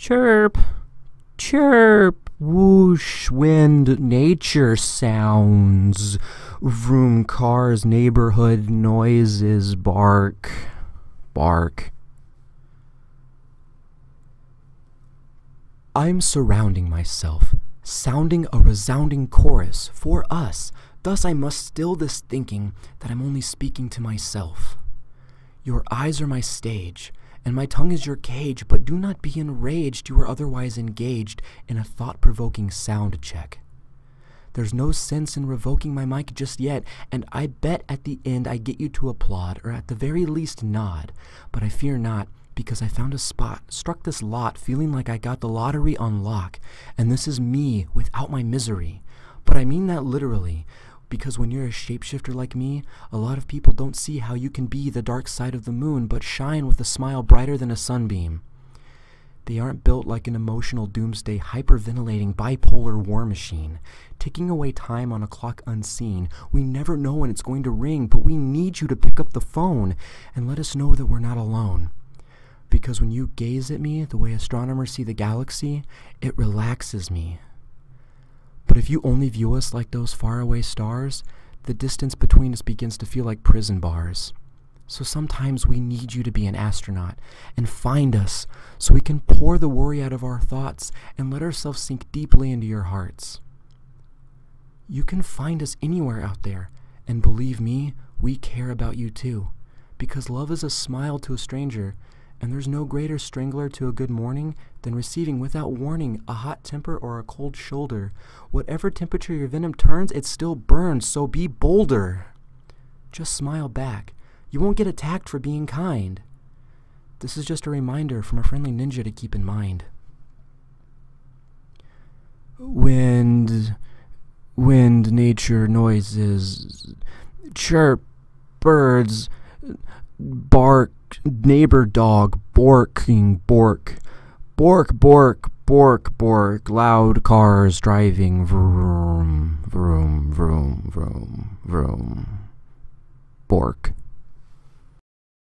Chirp, chirp, whoosh, wind, nature sounds, vroom, cars, neighborhood noises, bark, bark. I'm surrounding myself, sounding a resounding chorus for us. Thus I must still this thinking that I'm only speaking to myself. Your eyes are my stage, and my tongue is your cage, but do not be enraged, you are otherwise engaged in a thought-provoking sound check. There's no sense in revoking my mic just yet, and I bet at the end I get you to applaud, or at the very least nod, but I fear not, because I found a spot, struck this lot, feeling like I got the lottery on lock, and this is me without my misery. But I mean that literally, because when you're a shapeshifter like me, a lot of people don't see how you can be the dark side of the moon, but shine with a smile brighter than a sunbeam. They aren't built like an emotional doomsday, hyperventilating bipolar war machine, ticking away time on a clock unseen. We never know when it's going to ring, but we need you to pick up the phone and let us know that we're not alone. Because when you gaze at me the way astronomers see the galaxy, it relaxes me. But if you only view us like those faraway stars, the distance between us begins to feel like prison bars. So sometimes we need you to be an astronaut and find us so we can pour the worry out of our thoughts and let ourselves sink deeply into your hearts. You can find us anywhere out there, and believe me, we care about you too, because love is a smile to a stranger, and there's no greater strangler to a good morning than receiving without warning a hot temper or a cold shoulder. Whatever temperature your venom turns, it still burns, so be bolder. Just smile back. You won't get attacked for being kind. This is just a reminder from a friendly ninja to keep in mind. Wind, nature noises, chirp, birds, bark, neighbor dog, borking, bork, bork, bork, bork, bork, loud cars driving, vroom, vroom, vroom, vroom, vroom, bork.